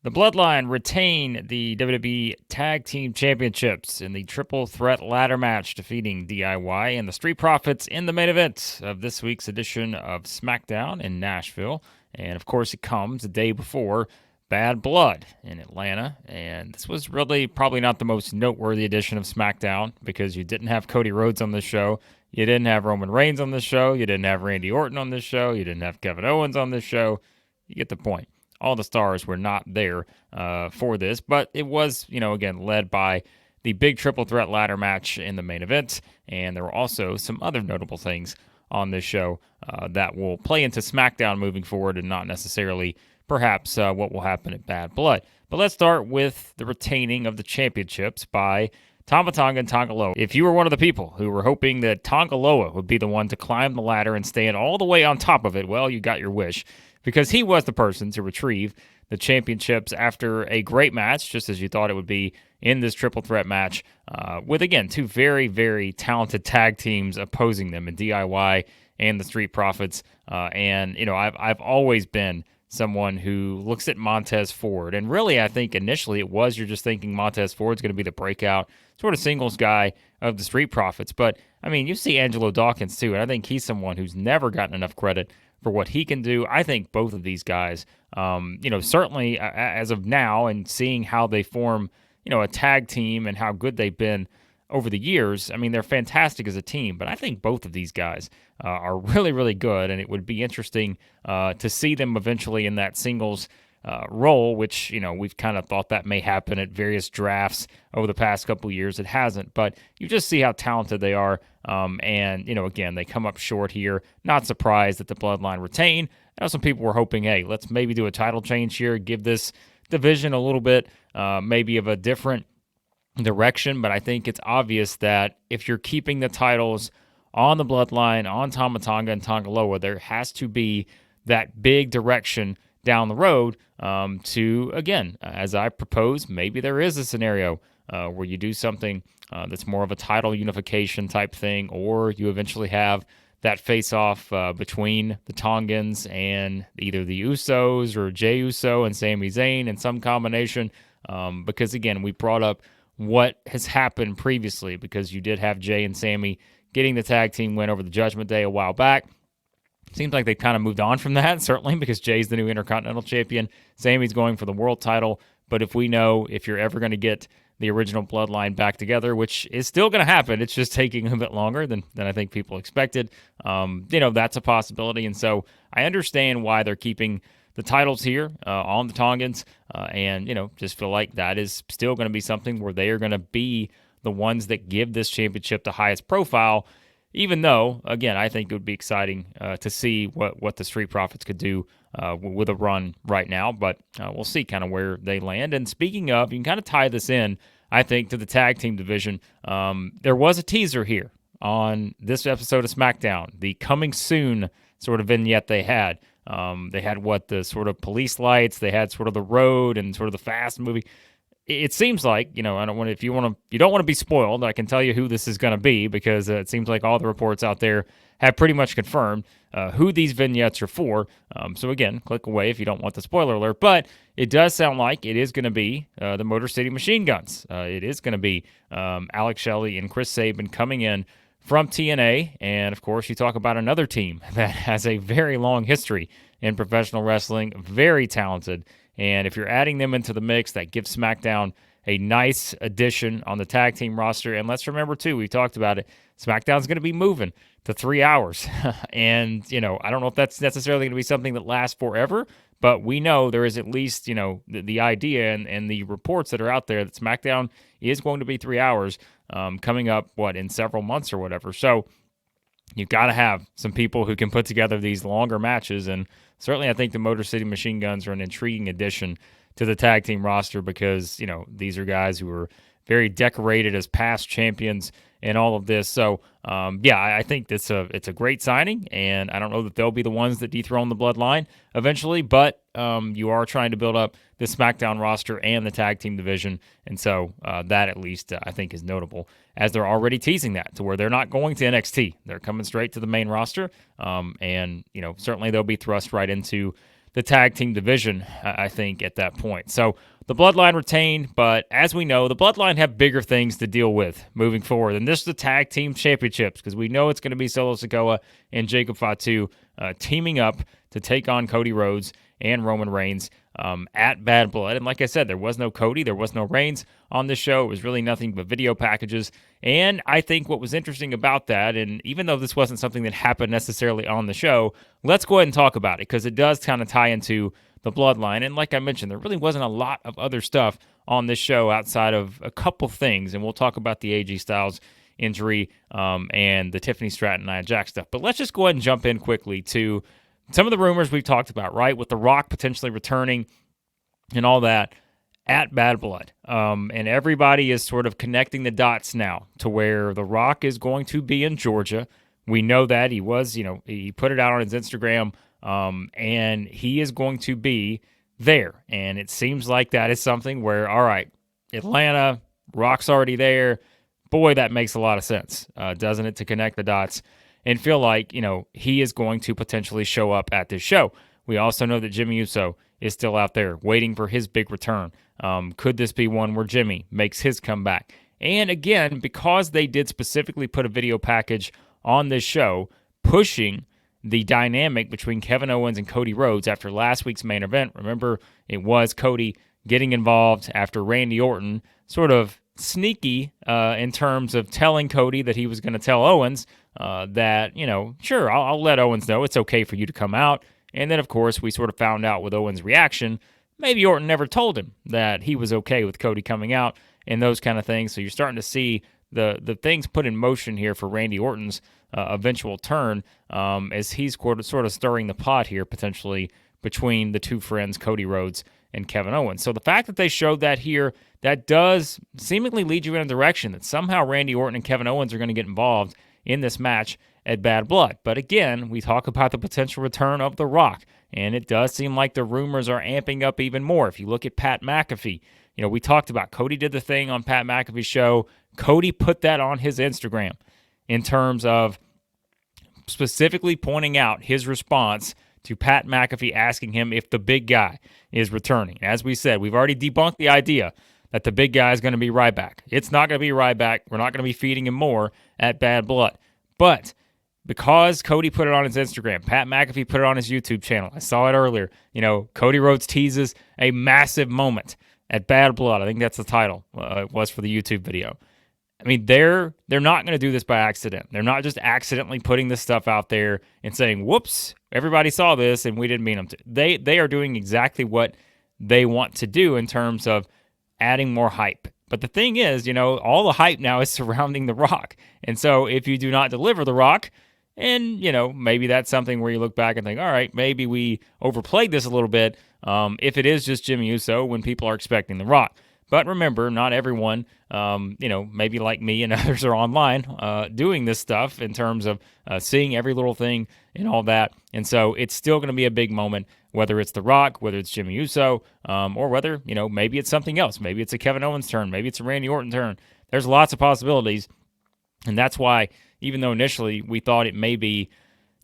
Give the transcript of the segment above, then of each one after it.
The Bloodline retain the WWE Tag Team Championships in the Triple Threat Ladder Match, defeating DIY and the Street Profits in the main event of this week's edition of SmackDown in Nashville. And of course, it comes a day before Bad Blood in Atlanta. And this was really probably not the most noteworthy edition of SmackDown because you didn't have Cody Rhodes on this show. You didn't have Roman Reigns on this show. You didn't have Randy Orton on this show. You didn't have Kevin Owens on this show. You get the point. All the stars were not there for this, but it was, again, led by the big triple threat ladder match in the main event. And there were also some other notable things on this show that will play into SmackDown moving forward and not necessarily perhaps what will happen at Bad Blood. But let's start with the retaining of the championships by Tama Tonga and Tonga Loa. If you were one of the people who were hoping that Tonga Loa would be the one to climb the ladder and stand all the way on top of it, well, you got your wish, because he was the person to retrieve the championships after a great match, just as you thought it would be in this triple threat match, with, again, two very, very talented tag teams opposing them in DIY and the Street Profits. I've always been someone who looks at Montez Ford, and really I think initially it was you're just thinking Montez Ford's going to be the breakout sort of singles guy of the Street Profits. But, I mean, you see Angelo Dawkins too, and I think he's someone who's never gotten enough credit for what he can do. I think both of these guys, certainly as of now and seeing how they form, a tag team and how good they've been over the years, I mean, they're fantastic as a team, but I think both of these guys are really, really good, and it would be interesting to see them eventually in that singles role, which, we've kind of thought that may happen at various drafts over the past couple of years. It hasn't, but you just see how talented they are. Again, they come up short here. Not surprised that the Bloodline retain. I know some people were hoping, hey, let's maybe do a title change here, give this division a little bit maybe of a different direction, but I think it's obvious that if you're keeping the titles on the Bloodline, on Tama Tonga and Tonga Loa, there has to be that big direction down the road to, again, as I propose, maybe there is a scenario where you do something that's more of a title unification type thing, or you eventually have that face-off between the Tongans and either the Usos or Jey Uso and Sami Zayn in some combination, because, again, we brought up what has happened previously, because you did have Jey and Sami getting the tag team win over the Judgment Day a while back. Seems like they kind of moved on from that, certainly, because Jay's the new Intercontinental Champion. Sami's going for the world title. But if you're ever going to get the original Bloodline back together, which is still going to happen, it's just taking a bit longer than I think people expected, that's a possibility. And so I understand why they're keeping the titles here on the Tongans, just feel like that is still going to be something where they are going to be the ones that give this championship the highest profile, even though, again, I think it would be exciting to see what the Street Profits could do with a run right now, but we'll see kind of where they land. And speaking of, you can kind of tie this in, I think, to the tag team division. There was a teaser here on this episode of SmackDown, the coming soon sort of vignette they had. They had the sort of police lights, they had sort of the road and sort of the fast movie. It seems like, I don't want to, you don't want to be spoiled. I can tell you who this is going to be, because it seems like all the reports out there have pretty much confirmed who these vignettes are for. So again, click away if you don't want the spoiler alert, but it does sound like it is going to be the Motor City Machine Guns. It is going to be Alex Shelley and Chris Sabin coming in from TNA. And of course, you talk about another team that has a very long history in professional wrestling, very talented. And if you're adding them into the mix, that gives SmackDown a nice addition on the tag team roster. And let's remember, too, we talked about it, SmackDown's going to be moving to 3 hours. And, I don't know if that's necessarily going to be something that lasts forever, but we know there is at least, the idea and the reports that are out there that SmackDown is going to be 3 hours coming up, in several months or whatever. So you've got to have some people who can put together these longer matches, and certainly I think the Motor City Machine Guns are an intriguing addition to the tag team roster, because, these are guys who are very decorated as past champions and all of this. So, I think it's a great signing, and I don't know that they'll be the ones that dethrone the Bloodline eventually, but you are trying to build up the SmackDown roster and the tag team division, and so that at least I think is notable, as they're already teasing that to where they're not going to NXT. They're coming straight to the main roster, and certainly they'll be thrust right into the tag team division, I think, at that point. So the Bloodline retained, but as we know, the Bloodline have bigger things to deal with moving forward. And this is the tag team championships, because we know it's going to be Solo Sikoa and Jacob Fatu teaming up to take on Cody Rhodes and Roman Reigns at Bad Blood. And like I said, there was no Cody, there was no Reigns on this show. It was really nothing but video packages. And I think what was interesting about that, and even though this wasn't something that happened necessarily on the show, let's go ahead and talk about it, because it does kind of tie into the Bloodline. And like I mentioned, there really wasn't a lot of other stuff on this show outside of a couple things. And we'll talk about the AJ Styles injury and the Tiffany Stratton, Nia Jax stuff. But let's just go ahead and jump in quickly to some of the rumors we've talked about, right? With The Rock potentially returning and all that at Bad Blood. And everybody is sort of connecting the dots now to where The Rock is going to be in Georgia. We know that he was, he put it out on his Instagram, and he is going to be there. And it seems like that is something where, all right, Atlanta, Rock's already there. Boy, that makes a lot of sense, doesn't it, to connect the dots and feel like, he is going to potentially show up at this show. We also know that Jimmy Uso is still out there waiting for his big return. Could this be one where Jimmy makes his comeback? And again, because they did specifically put a video package on this show pushing the dynamic between Kevin Owens and Cody Rhodes after last week's main event. Remember, it was Cody getting involved after Randy Orton sort of sneaky in terms of telling Cody that he was going to tell Owens that, sure, I'll let Owens know it's okay for you to come out. And then, of course, we sort of found out with Owens' reaction, maybe Orton never told him that he was okay with Cody coming out and those kind of things. So you're starting to see the things put in motion here for Randy Orton's eventual turn as he's sort of stirring the pot here potentially between the two friends, Cody Rhodes and Kevin Owens. So the fact that they showed that here, that does seemingly lead you in a direction that somehow Randy Orton and Kevin Owens are going to get involved in this match at Bad Blood. But again, we talk about the potential return of The Rock, and it does seem like the rumors are amping up even more. If you look at Pat McAfee, we talked about Cody did the thing on Pat McAfee's show. Cody put that on his Instagram in terms of specifically pointing out his response to Pat McAfee asking him if the big guy is returning. As we said, we've already debunked the idea that the big guy is going to be Ryback. It's not going to be Ryback. We're not going to be feeding him more at Bad Blood. But because Cody put it on his Instagram, Pat McAfee put it on his YouTube channel. I saw it earlier. Cody Rhodes teases a massive moment at Bad Blood. I think that's the title. It was for the YouTube video. I mean, they're not going to do this by accident. They're not just accidentally putting this stuff out there and saying, whoops, everybody saw this and we didn't mean them to. They are doing exactly what they want to do in terms of adding more hype. But the thing is, all the hype now is surrounding The Rock. And so if you do not deliver The Rock, and, maybe that's something where you look back and think, all right, maybe we overplayed this a little bit if it is just Jimmy Uso when people are expecting The Rock. But remember, not everyone, maybe like me and others are online doing this stuff in terms of seeing every little thing and all that. And so it's still going to be a big moment, whether it's The Rock, whether it's Jimmy Uso, or whether, maybe it's something else. Maybe it's a Kevin Owens turn. Maybe it's a Randy Orton turn. There's lots of possibilities. And that's why, even though initially we thought it may be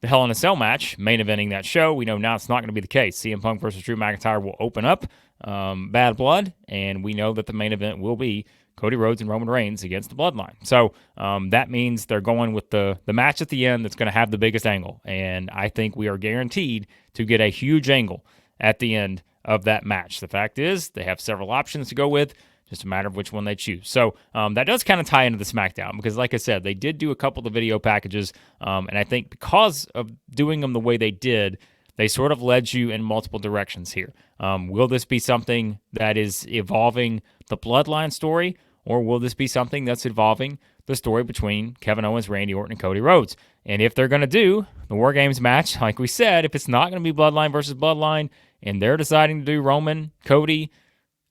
the Hell in a Cell match, main eventing that show, we know now it's not going to be the case. CM Punk versus Drew McIntyre will open up Bad Blood, and we know that the main event will be Cody Rhodes and Roman Reigns against the Bloodline. So that means they're going with the match at the end that's going to have the biggest angle, and I think we are guaranteed to get a huge angle at the end of that match. The fact is, they have several options to go with, just a matter of which one they choose. So that does kind of tie into the SmackDown because, like I said, they did do a couple of video packages, and I think because of doing them the way they did, they sort of led you in multiple directions here. Will this be something that is evolving the Bloodline story, or will this be something that's evolving the story between Kevin Owens, Randy Orton, and Cody Rhodes? And if they're going to do the War Games match, like we said, if it's not going to be Bloodline versus Bloodline, and they're deciding to do Roman, Cody,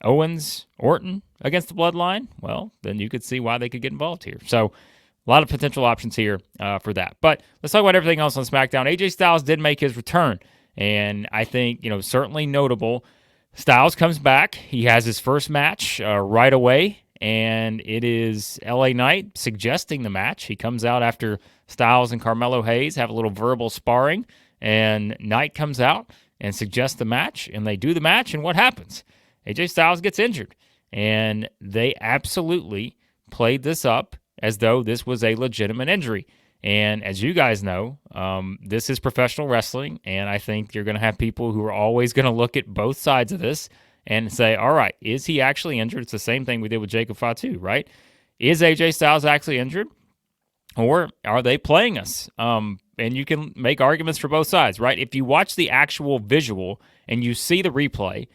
Owens, Orton against the Bloodline, well, then you could see why they could get involved here. So a lot of potential options here for that. But let's talk about everything else on SmackDown. AJ Styles did make his return, and I think, certainly notable. Styles comes back. He has his first match right away, and it is LA Knight suggesting the match. He comes out after Styles and Carmelo Hayes have a little verbal sparring, and Knight comes out and suggest the match, and they do the match, and what happens? AJ Styles gets injured, and they absolutely played this up as though this was a legitimate injury. And as you guys know, this is professional wrestling, and I think you're going to have people who are always going to look at both sides of this and say, all right, is he actually injured? It's the same thing we did with Jacob Fatu, right? Is AJ Styles actually injured? Or are they playing us? And you can make arguments for both sides, right? If you watch the actual visual and you see the replay,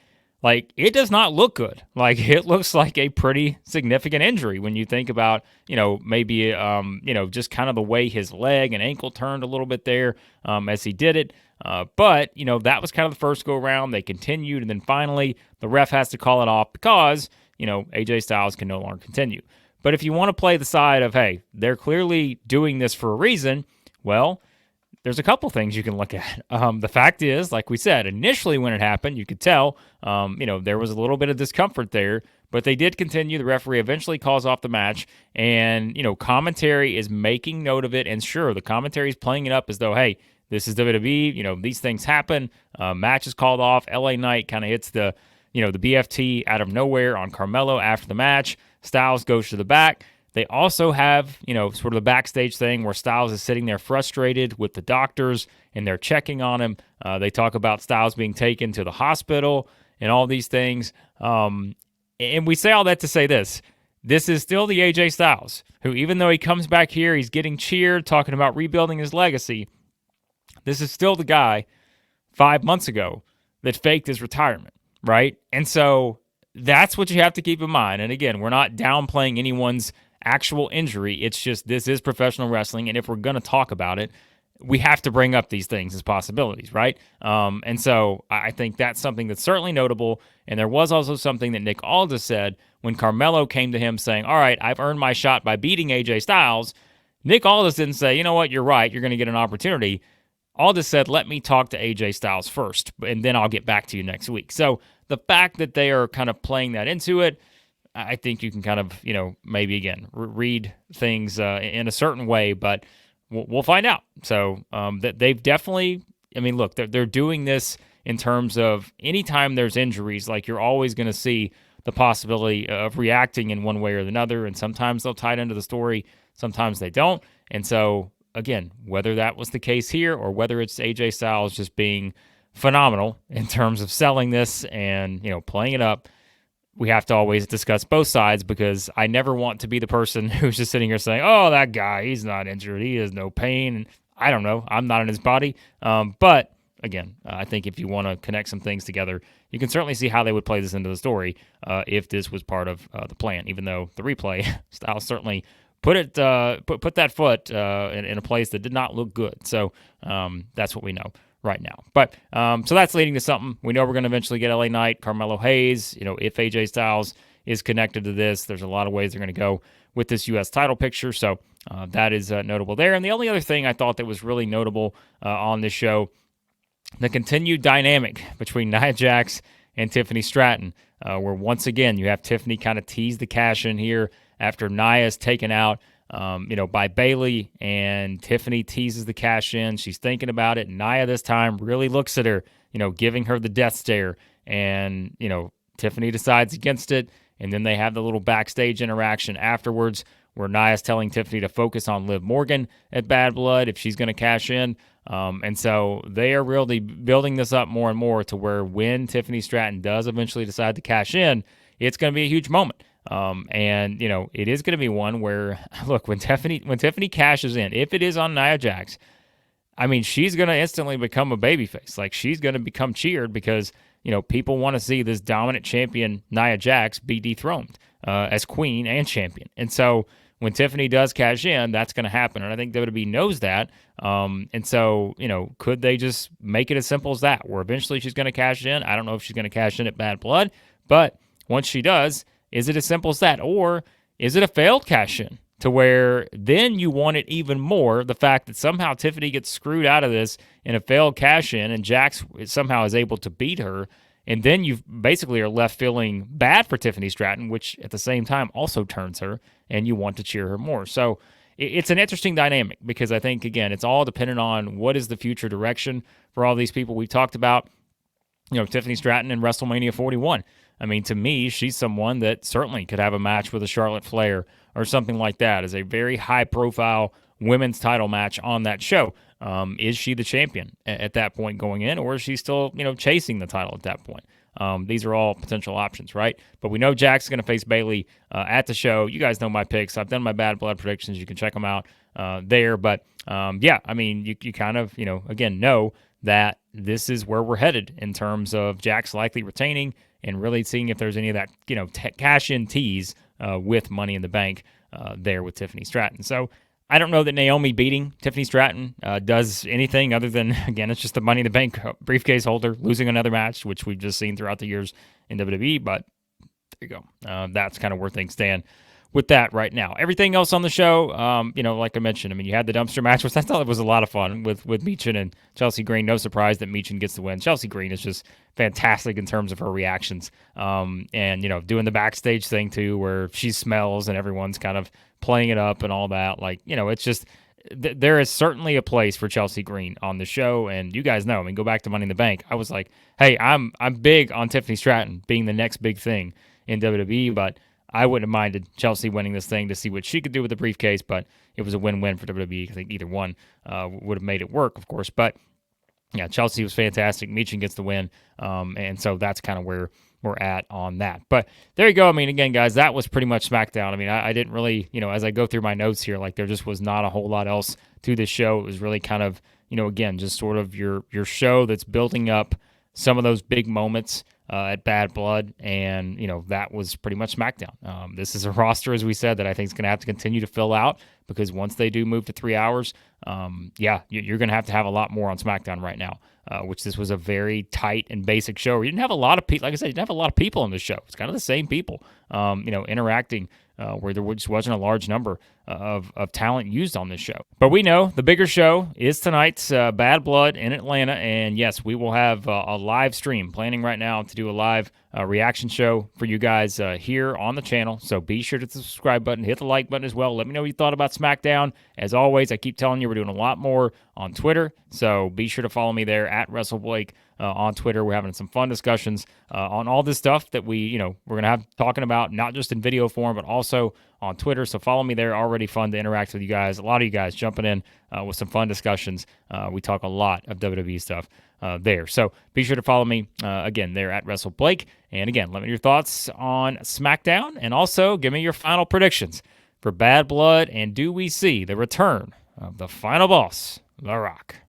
like, it does not look good. Like, it looks like a pretty significant injury when you think about, maybe, just kind of the way his leg and ankle turned a little bit there as he did it. But that was kind of the first go around. They continued, and then finally the ref has to call it off because, AJ Styles can no longer continue. But if you want to play the side of, hey, they're clearly doing this for a reason, well, there's a couple things you can look at. The fact is, like we said, initially when it happened, you could tell, there was a little bit of discomfort there, but they did continue. The referee eventually calls off the match, and, commentary is making note of it. And sure, the commentary is playing it up as though, hey, this is WWE, these things happen. Match is called off. LA Knight kind of hits the BFT out of nowhere on Carmelo after the match. Styles goes to the back. They also have, sort of the backstage thing where Styles is sitting there frustrated with the doctors and they're checking on him. They talk about Styles being taken to the hospital and all these things. And we say all that to say this. This is still the AJ Styles, who even though he comes back here, he's getting cheered, talking about rebuilding his legacy. This is still the guy 5 months ago that faked his retirement, right? And so that's what you have to keep in mind. And again, we're not downplaying anyone's actual injury. It's just this is professional wrestling, and if we're going to talk about it, we have to bring up these things as possibilities, right? And so I think that's something that's certainly notable. And there was also something that Nick Aldis said when Carmelo came to him saying, all right, I've earned my shot by beating AJ Styles. Nick Aldis didn't say, you know what, you're right, you're going to get an opportunity. Aldis said, let me talk to AJ Styles first, and then I'll get back to you next week. So the fact that they are kind of playing that into it, I think you can kind of, maybe again, read things in a certain way, but we'll find out. So that they've definitely, look, they're doing this in terms of anytime there's injuries, like you're always going to see the possibility of reacting in one way or another, and sometimes they'll tie it into the story, sometimes they don't. And so, again, whether that was the case here or whether it's AJ Styles just being phenomenal in terms of selling this and, playing it up, we have to always discuss both sides because I never want to be the person who's just sitting here saying, oh, that guy, he's not injured. He has no pain. And I don't know. I'm not in his body. But again, I think if you want to connect some things together, you can certainly see how they would play this into the story if this was part of the plan, even though the replay style certainly put that foot in a place that did not look good. So that's what we know right now. But so that's leading to something. We know we're going to eventually get LA Knight, Carmelo Hayes. If AJ Styles is connected to this, there's a lot of ways they're going to go with this U.S. title picture. So that is notable there. And the only other thing I thought that was really notable on this show, the continued dynamic between Nia Jax and Tiffany Stratton, where once again you have Tiffany kind of tease the cash in here after Nia is taken out by Bayley, and Tiffany teases the cash in. She's thinking about it. Nia this time really looks at her, giving her the death stare, and, Tiffany decides against it, and then they have the little backstage interaction afterwards where Nia's telling Tiffany to focus on Liv Morgan at Bad Blood if she's going to cash in. And so they are really building this up more and more to where when Tiffany Stratton does eventually decide to cash in, it's going to be a huge moment. And it is going to be one where, look, when Tiffany cashes in, if it is on Nia Jax, she's going to instantly become a babyface. Like, she's going to become cheered because, people want to see this dominant champion, Nia Jax, be dethroned as queen and champion. And so when Tiffany does cash in, that's going to happen. And I think WWE knows that. And so, could they just make it as simple as that, where eventually she's going to cash in? I don't know if she's going to cash in at Bad Blood, but once she does, is it as simple as that? Or is it a failed cash-in to where then you want it even more, the fact that somehow Tiffany gets screwed out of this in a failed cash-in and Jax somehow is able to beat her, and then you basically are left feeling bad for Tiffany Stratton, which at the same time also turns her, and you want to cheer her more. So it's an interesting dynamic because I think, again, it's all dependent on what is the future direction for all these people we talked about. Tiffany Stratton in WrestleMania 41. I mean, to me, she's someone that certainly could have a match with a Charlotte Flair or something like that as a very high-profile women's title match on that show. Is she the champion at that point going in, or is she still, chasing the title at that point? These are all potential options, right? But we know Jax is going to face Bayley at the show. You guys know my picks. I've done my Bad Blood predictions. You can check them out there. But yeah, I mean, you kind of, again, know that this is where we're headed in terms of Jax likely retaining and really seeing if there's any of that, cash-in tease with Money in the Bank there with Tiffany Stratton. So I don't know that Naomi beating Tiffany Stratton does anything other than, again, it's just the Money in the Bank briefcase holder losing another match, which we've just seen throughout the years in WWE. But there you go. That's kind of where things stand with that right now. Everything else on the show, like I mentioned, I mean, you had the dumpster match, which I thought it was a lot of fun with Michin and Chelsea Green. No surprise that Michin gets the win. Chelsea Green is just fantastic in terms of her reactions. And, doing the backstage thing too, where she smells and everyone's kind of playing it up and all that. Like, it's just, there is certainly a place for Chelsea Green on the show. And you guys know, I mean, go back to Money in the Bank. I was like, hey, I'm big on Tiffany Stratton being the next big thing in WWE, but I wouldn't have minded Chelsea winning this thing to see what she could do with the briefcase, but it was a win-win for WWE. I think either one would have made it work, of course. But, yeah, Chelsea was fantastic. Michin gets the win, and so that's kind of where we're at on that. But there you go. I mean, again, guys, that was pretty much SmackDown. I mean, I didn't really, as I go through my notes here, like there just was not a whole lot else to this show. It was really kind of, again, just sort of your show that's building up some of those big moments at Bad Blood, and that was pretty much SmackDown. This is a roster, as we said, that I think is going to have to continue to fill out because once they do move to 3 hours, you're going to have a lot more on SmackDown right now. Which this was a very tight and basic show. You didn't have a lot of people, like I said, you didn't have a lot of people on the show. It's kind of the same people, interacting. Where there just wasn't a large number of talent used on this show. But we know the bigger show is tonight's Bad Blood in Atlanta, and yes, we will have a live stream, planning right now to do a live reaction show for you guys here on the channel, so be sure to hit the subscribe button, hit the like button as well. Let me know what you thought about SmackDown. As always, I keep telling you we're doing a lot more on Twitter, so be sure to follow me there at WrestleBlake on Twitter. We're having some fun discussions on all this stuff that we're going to have talking about, not just in video form, but also on Twitter. So follow me there. Already fun to interact with you guys. A lot of you guys jumping in with some fun discussions. We talk a lot of WWE stuff there. So be sure to follow me again there at WrestleBlake. And again, let me know your thoughts on SmackDown, and also give me your final predictions for Bad Blood. And do we see the return of the final boss, The Rock?